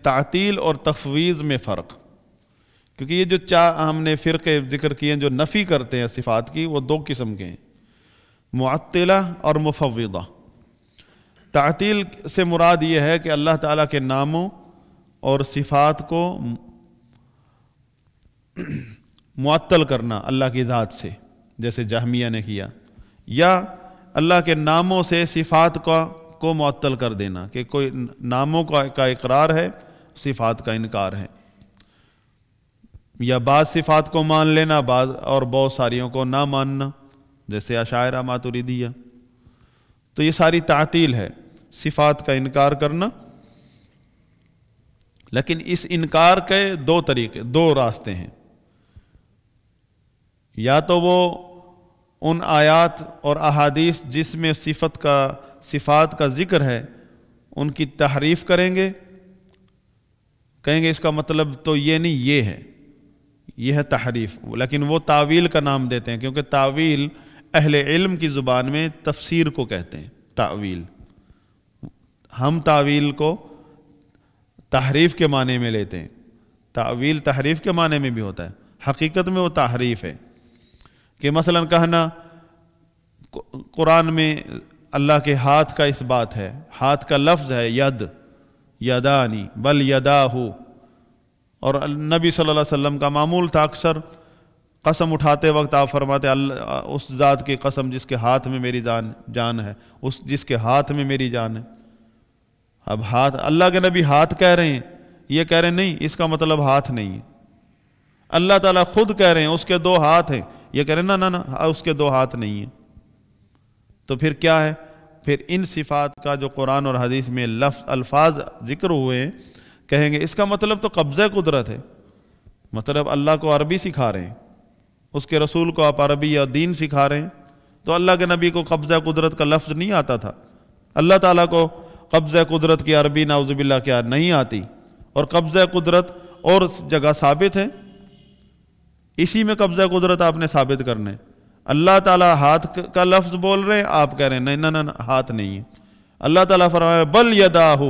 تعطیل اور تفویض میں فرق، کیونکہ یہ جو ہم نے فرقے ذکر کیے ہیں جو نفی کرتے ہیں صفات کی، وہ دو قسم کے ہیں، معطلہ اور مفوضہ۔ تعطیل سے مراد یہ ہے کہ اللہ تعالیٰ کے ناموں اور صفات کو معطل کرنا اللہ کی ذات سے، جیسے جہمیہ نے کیا، یا اللہ کے ناموں سے صفات کو معطل کر دینا کہ کوئی ناموں کا اقرار ہے، صفات کا انکار ہے، یا بعض صفات کو مان لینا اور بہت ساریوں کو نہ ماننا، جیسے اشاعرہ ماتریدیہ۔ تو یہ ساری تعطیل ہے، صفات کا انکار کرنا۔ لیکن اس انکار کے دو طریقے، دو راستے ہیں، یا تو وہ ان آیات اور احادیث جس میں صفات کا ذکر ہے ان کی تحریف کریں گے، کہیں گے اس کا مطلب تو یہ نہیں، یہ ہے، یہ ہے تحریف، لیکن وہ تاویل کا نام دیتے ہیں، کیونکہ تاویل اہل علم کی زبان میں تفسیر کو کہتے ہیں، تاویل۔ ہم تاویل کو تحریف کے معنی میں لیتے ہیں، تاویل تحریف کے معنی میں بھی ہوتا ہے، حقیقت میں وہ تحریف ہے، کہ مثلا کہنا قرآن میں اللہ کے ہاتھ کا اس بات ہے، ہاتھ کا لفظ ہے ید، یدانی بل یداہ، اور نبی صلی اللہ علیہ وسلم کا معمول تھا اکثر قسم اٹھاتے وقت آپ فرماتے اس ذات کی قسم جس کے ہاتھ میں میری جان ہے، جس کے ہاتھ میں میری جان ہے۔ اب ہاتھ، اللہ کے نبی ہاتھ کہہ رہے ہیں، یہ کہہ رہے ہیں نہیں، اس کا مطلب ہاتھ نہیں ہے۔ اللہ تعالیٰ خود کہہ رہے ہیں اس کے دو ہاتھ ہیں، یہ کہہ رہے ہیں نہ اس کے دو ہاتھ نہیں ہیں۔ تو پھر کیا ہے؟ پھر ان صفات کا جو قرآن اور حدیث میں الفاظ ذکر ہوئے ہیں، کہیں گے اس کا مطلب تو قبضہ قدرت ہے، مطلب اللہ کو عربی سکھا رہے ہیں، اس کے رسول کو آپ عربی یا دین سکھا رہے ہیں، تو اللہ کے نبی کو قبضہ قدرت کا لفظ نہیں آتا تھا، اللہ تعالیٰ کو قبضہ قدرت کی عربی نعوذ باللہ کیا نہیں آتی، اور قبضہ قدرت اور جگہ ثابت ہے، اسی میں قبضہ قدرت آپ نے ثابت کرنا ہے۔ اللہ تعالیٰ ہاتھ کا لفظ بول رہے ہیں، آپ کہہ رہے ہیں نہیں نہ ہاتھ نہیں ہے۔ اللہ تعالیٰ فرمایا بل یداہ،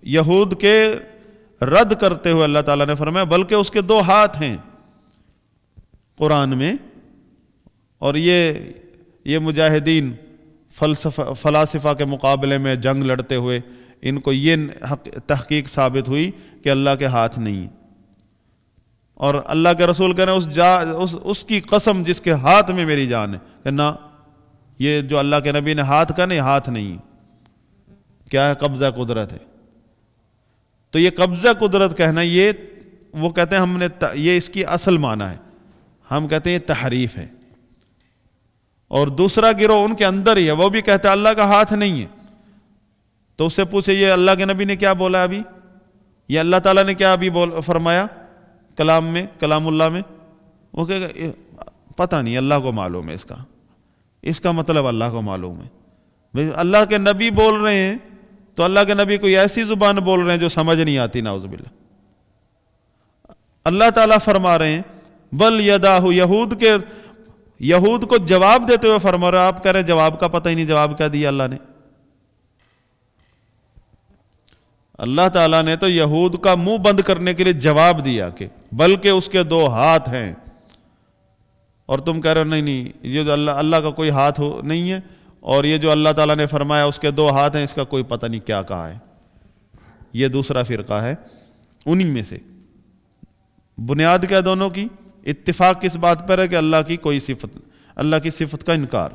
یہود کے رد کرتے ہوئے اللہ تعالیٰ نے فرمایا بلکہ اس کے دو ہاتھ ہیں قرآن میں۔ اور یہ مجاہدین فلاسفہ کے مقابلے میں جنگ لڑتے ہوئے ان کو یہ تحقیق ثابت ہوئی کہ اللہ کے ہاتھ نہیں ہیں، اور اللہ کے رسول کہہ رہے ہیں اس کی قسم جس کے ہاتھ میں میری جان ہے، کہ نہ، یہ جو اللہ کے نبی نے ہاتھ کا نہیں، ہاتھ نہیں ہے، کیا ہے؟ قبضہ قدرت ہے۔ تو یہ قبضہ قدرت کہنا، یہ وہ کہتے ہیں یہ اس کی اصل معنی ہے، ہم کہتے ہیں یہ تحریف ہے۔ اور دوسرا گروہ ان کے اندر ہی ہے، وہ بھی کہتے ہیں اللہ کا ہاتھ نہیں ہے، تو اس سے پوچھے یہ اللہ کے نبی نے کیا بولا ابھی، یہ اللہ تعالیٰ نے کیا ابھی فرمایا کلام اللہ میں؟ وہ کہے گا پتہ نہیں، اللہ کو معلوم ہے، اس کا مطلب اللہ کو معلوم ہے۔ اللہ کے نبی بول رہے ہیں تو اللہ کے نبی کوئی ایسی زبان بول رہے ہیں جو سمجھ نہیں آتی، نعوذ باللہ۔ اللہ تعالیٰ فرما رہے ہیں بل یداہ، یہود کو جواب دیتے ہوئے فرما رہے ہیں، آپ کہہ رہے ہیں جواب کا پتہ ہی نہیں، جواب کیا دیا اللہ نے؟ اللہ تعالیٰ نے تو یہود کا منہ بند کرنے کے لیے جواب دیا کہ بلکہ اس کے دو ہاتھ ہیں، اور تم کہہ رہے ہو نہیں، یہ جو اللہ کا کوئی ہاتھ نہیں ہے، اور یہ جو اللہ تعالیٰ نے فرمایا اس کے دو ہاتھ ہیں، اس کا کوئی پتہ نہیں کیا کہا ہے۔ یہ دوسرا فرقہ ہے انہی میں سے۔ بنیاد کیا دونوں کی؟ اتفاق کس بات پر ہے کہ اللہ کی کوئی صفت، اللہ کی صفت کا انکار،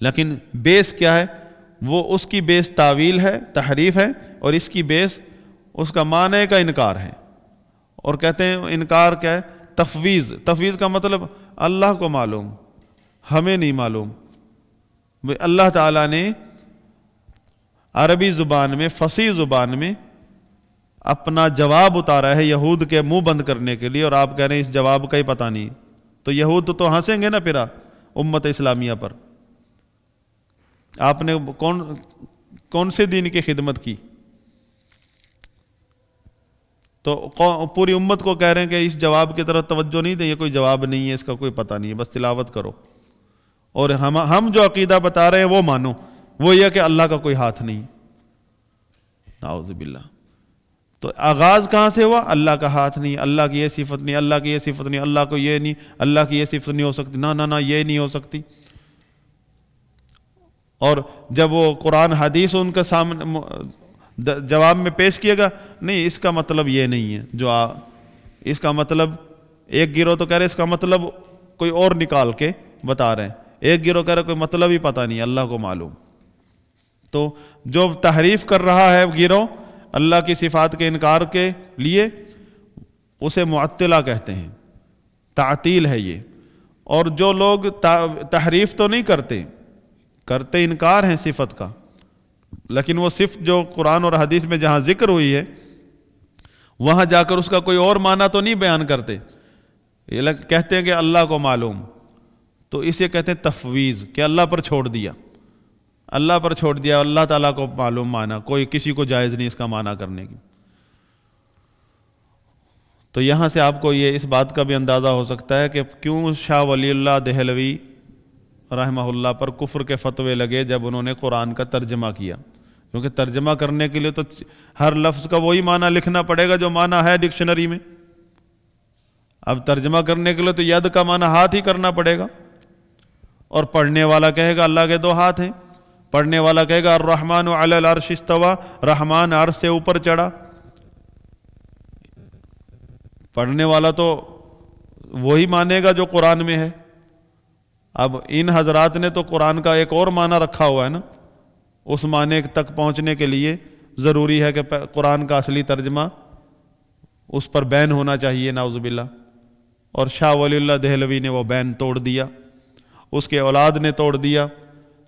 لیکن بیس کیا ہے؟ وہ اس کی بیس تاویل ہے، تحریف ہے، اور اس کی بیس اس کا معنی کا انکار ہے۔ اور کہتے ہیں انکار کیا ہے؟ تفویض۔ تفویض کا مطلب اللہ کو معلوم، ہمیں نہیں معلوم۔ اللہ تعالیٰ نے عربی زبان میں، فصیح زبان میں اپنا جواب اتارا ہے یہود کے منہ بند کرنے کے لیے، اور آپ کہہ رہے ہیں اس جواب کا ہی پتہ نہیں، تو یہود تو ہنسیں گے نا پھر امت اسلامیہ پر۔ آپ نے کون سے دین کی خدمت کی؟ تو پوری امت کو کہہ رہے ہیں کہ اس جواب کی طرف توجہ نہیں دیں، یہ کوئی جواب نہیں ہے، اس کا کوئی پتہ نہیں ہے، بس تلاوت کرو، اور ہم جو عقیدہ بتا رہے ہیں وہ مانو، وہ یہ کہ اللہ کا کوئی ہاتھ نہیں۔ نعوذ باللہ۔ تو آغاز کہاں سے ہوا؟ اللہ کا ہاتھ نہیں، اللہ کی یہ صفت نہیں، اللہ کی یہ صفت نہیں، اللہ کو یہ نہیں، اللہ کی یہ صفت نہیں ہو سکتی، نہ یہ نہیں ہو سکتی۔ اور جب وہ قرآن حدیث ان کے سامنے جواب میں پیش کیے گا، نہیں اس کا مطلب یہ نہیں ہے، اس کا مطلب ایک گروہ تو کہہ رہے اس کا مطلب کوئی اور نکال کے بتا رہے ہیں، ایک گروہ کہہ رہے کوئی مطلب ہی پتہ نہیں، اللہ کو معلوم۔ تو جو تحریف کر رہا ہے گروہ اللہ کی صفات کے انکار کے لیے، اسے معطلہ کہتے ہیں، تعطیل ہے یہ۔ اور جو لوگ تحریف تو نہیں کرتے انکار ہیں صفت کا، لیکن وہ صفت جو قرآن اور حدیث میں جہاں ذکر ہوئی ہے وہاں جا کر اس کا کوئی اور معنی تو نہیں بیان کرتے، کہتے ہیں کہ اللہ کو معلوم، تو اسے کہتے ہیں تفویض، کہ اللہ پر چھوڑ دیا، اللہ پر چھوڑ دیا، اللہ تعالیٰ کو معلوم معنی، کوئی کسی کو جائز نہیں اس کا معنی کرنے کی۔ تو یہاں سے آپ کو یہ اس بات کا بھی اندازہ ہو سکتا ہے کہ کیوں شاہ ولی اللہ دہلوی رحمہ اللہ پر کفر کے فتوے لگے جب انہوں نے قرآن کا ترجمہ کیا، کیونکہ ترجمہ کرنے کے لیے تو ہر لفظ کا وہی معنی لکھنا پڑے گا جو معنی ہے ڈکشنری میں۔ اب ترجمہ کرنے کے لیے تو ید کا معنی ہاتھ ہی کرنا پڑے گا، اور پڑھنے والا کہے گا اللہ کے دو ہاتھ ہیں، پڑھنے والا کہے گا الرحمن علی العرش استوى، رحمان عرش سے اوپر چڑھا۔ پڑھنے والا تو وہی مانے گا جو قرآن میں ہے۔ اب ان حضرات نے تو قرآن کا ایک اور معنی رکھا ہوا ہے نا، اس معنی تک پہنچنے کے لیے ضروری ہے کہ قرآن کا اصلی ترجمہ اس پر بین ہونا چاہیے، نعوذ باللہ۔ اور شاہ ولی اللہ دہلوی نے وہ بین توڑ دیا، اس کے اولاد نے توڑ دیا،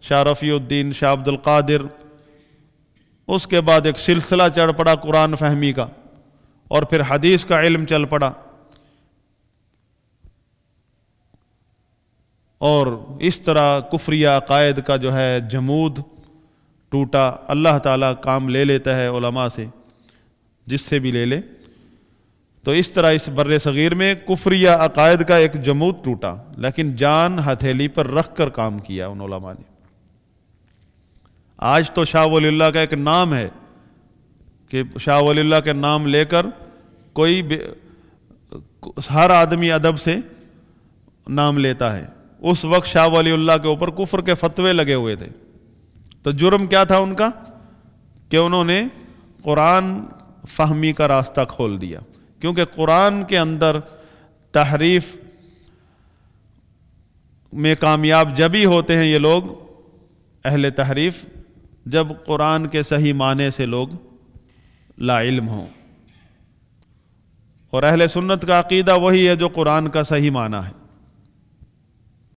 شاہ رفیع الدین، شاہ عبد القادر۔ اس کے بعد ایک سلسلہ چڑھ پڑا قرآن فہمی کا، اور پھر حدیث کا علم چل پڑا، اور اس طرح کفریہ عقائد کا جو ہے جمود ٹوٹا۔ اللہ تعالیٰ کام لے لیتا ہے علماء سے، جس سے بھی لے لے۔ تو اس طرح اس بر صغیر میں کفریہ عقائد کا ایک جمود ٹوٹا، لیکن جان ہتھیلی پر رکھ کر کام کیا ان علماء نے۔ آج تو شاہ ولی اللہ کا ایک نام ہے کہ شاہ ولی اللہ کے نام لے کر کوئی ہر آدمی ادب سے نام لیتا ہے۔ اس وقت شاہ ولی اللہ کے اوپر کفر کے فتوے لگے ہوئے تھے، تو جرم کیا تھا ان کا کہ انہوں نے قرآن فہمی کا راستہ کھول دیا، کیونکہ قرآن کے اندر تحریف میں کامیاب جبھی ہوتے ہیں یہ لوگ اہل تحریف، جب قرآن کے صحیح معنی سے لوگ لا علم ہوں۔ اور اہل سنت کا عقیدہ وہی ہے جو قرآن کا صحیح معنی ہے۔